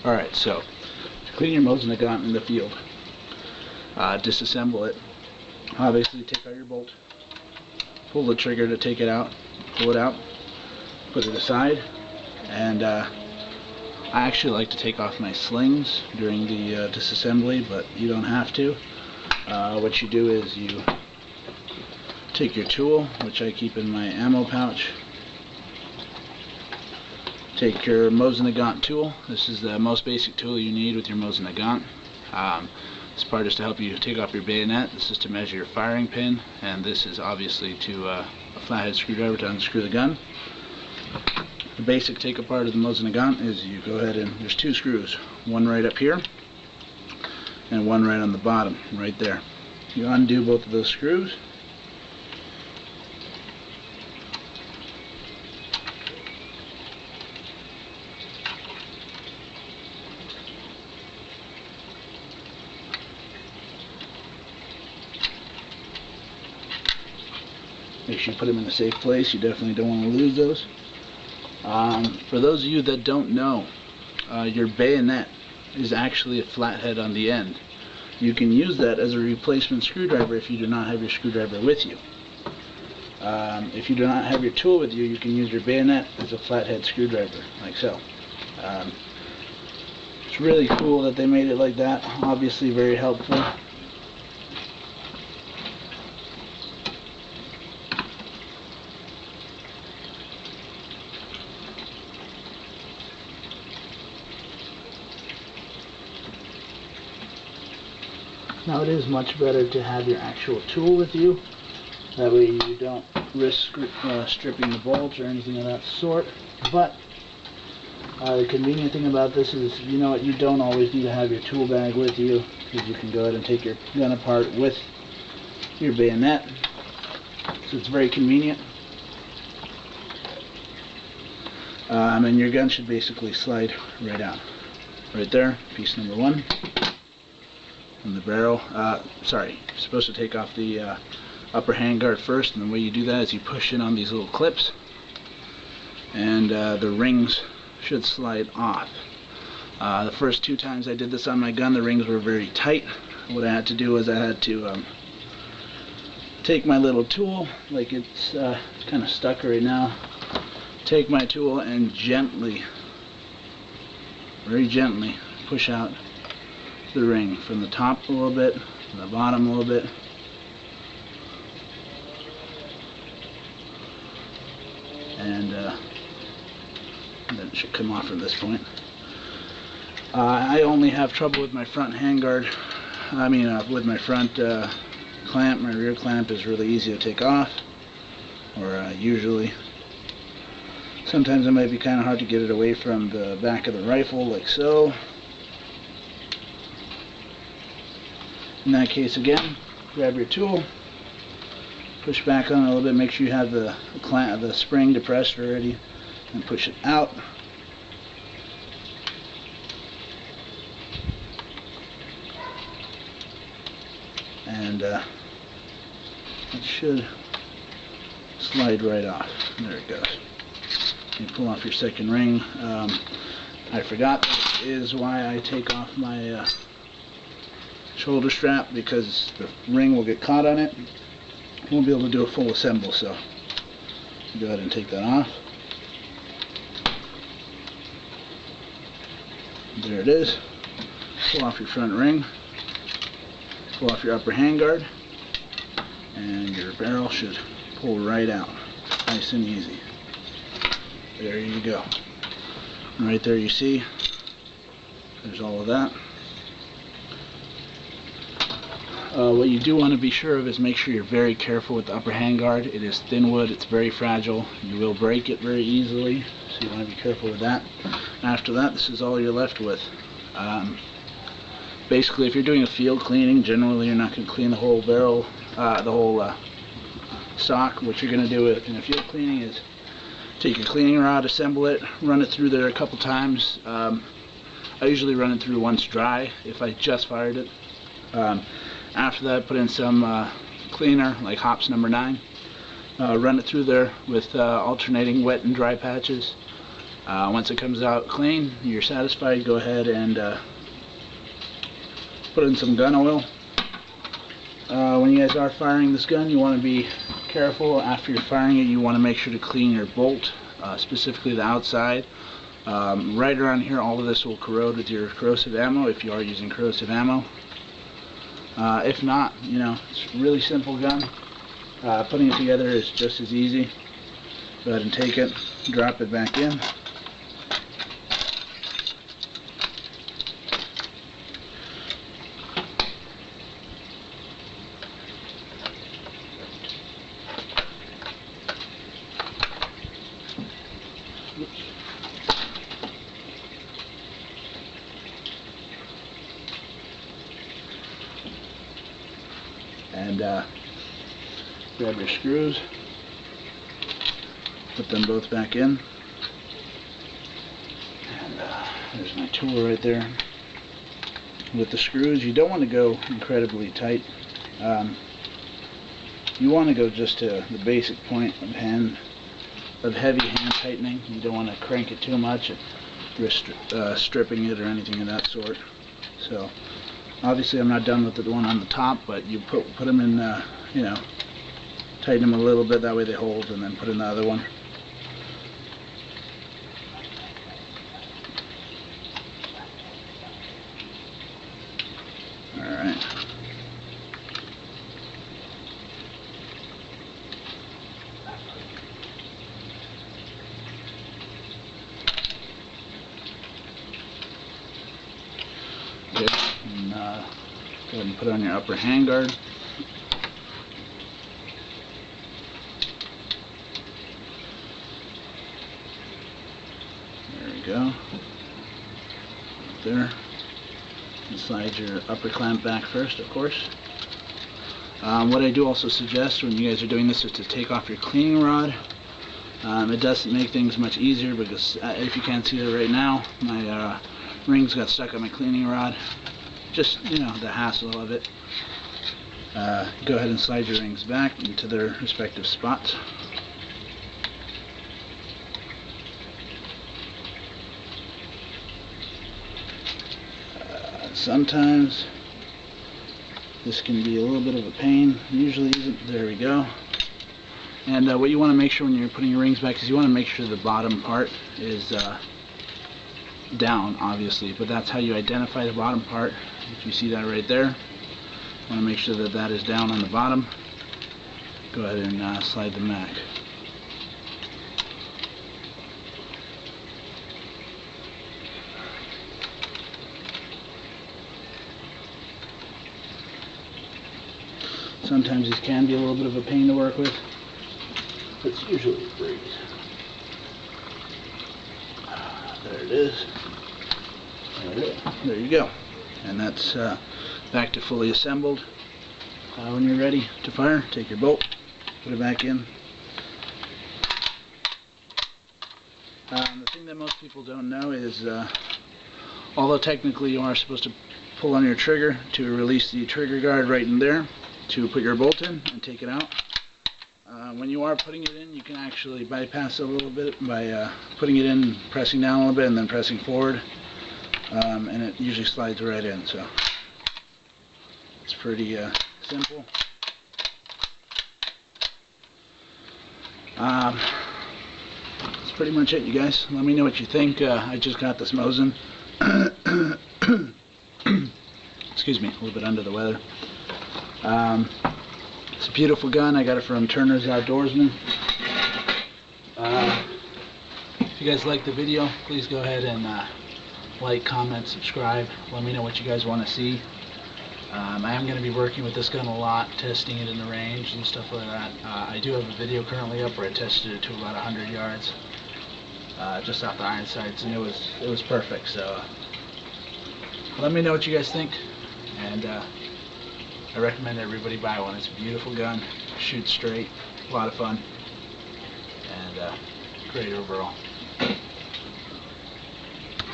Alright, so to clean your Mosin Nagant in the field, disassemble it. Basically take out your bolt, pull the trigger to take it out, pull it out, put it aside, and I actually like to take off my slings during the disassembly, but you don't have to. What you do is you take your tool, which I keep in my ammo pouch. Take your Mosin Nagant tool. This is the most basic tool you need with your Mosin Nagant. This part is to help you take off your bayonet. This is to measure your firing pin, and this is obviously to a flathead screwdriver to unscrew the gun. The basic take apart of the Mosin Nagant is you go ahead and there's two screws, one right up here and one right on the bottom, right there. You undo both of those screws. Make sure you put them in a safe place. You definitely don't want to lose those. For those of you that don't know, your bayonet is actually a flathead on the end. You can use that as a replacement screwdriver if you do not have your screwdriver with you. If you do not have your tool with you, you can use your bayonet as a flathead screwdriver, like so. It's really cool that they made it like that. Obviously very helpful. Now it is much better to have your actual tool with you. That way you don't risk stripping the bolts or anything of that sort. But the convenient thing about this is, you know what, you don't always need to have your tool bag with you, because you can go ahead and take your gun apart with your bayonet. So it's very convenient. And your gun should basically slide right out. Right there, piece number one. And the barrel, sorry, you're supposed to take off the upper handguard first, and the way you do that is you push in on these little clips, and the rings should slide off. The first two times I did this on my gun, the rings were very tight. What I had to do was I had to take my little tool, like it's kind of stuck right now, take my tool and gently, very gently, push out the ring from the top a little bit, from the bottom a little bit, and then it should come off from this point. I only have trouble with my front handguard. With my front clamp. My rear clamp is really easy to take off, or usually. Sometimes it might be kind of hard to get it away from the back of the rifle, like so. In that case, again, grab your tool, push back on it a little bit, make sure you have the spring depressed already, and push it out. And it should slide right off. There it goes. You pull off your second ring. I forgot, this is why I take off my shoulder strap, because the ring will get caught on it. You won't be able to do a full assemble, so go ahead and take that off. There it is. Pull off your front ring, pull off your upper handguard, and your barrel should pull right out, nice and easy. There you go. And right there you see there's all of that. What you do want to be sure of is make sure you're very careful with the upper handguard. It is thin wood, it's very fragile, you will break it very easily, so you want to be careful with that. After that, this is all you're left with. Basically, if you're doing a field cleaning, generally you're not going to clean the whole barrel, the whole stock. What you're going to do in a field cleaning is take your cleaning rod, assemble it, run it through there a couple times. I usually run it through once dry if I just fired it. After that, put in some cleaner, like hops number 9. Run it through there with alternating wet and dry patches. Once it comes out clean, you're satisfied, go ahead and put in some gun oil. When you guys are firing this gun, you want to be careful. After you're firing it, you want to make sure to clean your bolt, specifically the outside. Right around here, all of this will corrode with your corrosive ammo if you are using corrosive ammo. If not, you know, it's a really simple gun. Putting it together is just as easy. Go ahead and take it, drop it back in. Oops. And grab your screws, put them both back in, and there's my tool right there. With the screws, you don't want to go incredibly tight. You want to go just to the basic point of heavy hand tightening. You don't want to crank it too much and risk stripping it or anything of that sort. So obviously I'm not done with the one on the top, but you put them in, you know, tighten them a little bit, that way they hold, and then put in the other one. Alright. Good. And go ahead and put on your upper handguard. There we go. There. And slide your upper clamp back first, of course. What I do also suggest when you guys are doing this is to take off your cleaning rod. It doesn't make things much easier because if you can't see it right now, my rings got stuck on my cleaning rod. Just, you know, the hassle of it. Go ahead and slide your rings back into their respective spots. Sometimes this can be a little bit of a pain. Usually isn't. There we go. And what you want to make sure when you're putting your rings back is you want to make sure the bottom part is down, obviously, but that's how you identify the bottom part. If you see that right there, you want to make sure that that is down on the bottom. Go ahead and slide them back. Sometimes these can be a little bit of a pain to work with. It's usually a breeze. There it is. There you go. And that's back to fully assembled. When you're ready to fire, take your bolt, put it back in. The thing that most people don't know is, although technically you are supposed to pull on your trigger to release the trigger guard right in there to put your bolt in and take it out. When you are putting it in, you can actually bypass it a little bit by putting it in, pressing down a little bit, and then pressing forward, and it usually slides right in. So it's pretty simple. That's pretty much it, you guys. Let me know what you think. I just got this Mosin. Excuse me, a little bit under the weather. It's a beautiful gun. I got it from Turner's Outdoorsman. If you guys like the video, please go ahead and like, comment, subscribe. Let me know what you guys want to see. I am going to be working with this gun a lot, testing it in the range and stuff like that. I do have a video currently up where I tested it to about 100 yards, just off the iron sights, and it was perfect. So let me know what you guys think, and I recommend everybody buy one. It's a beautiful gun, shoots straight, a lot of fun, and great overall.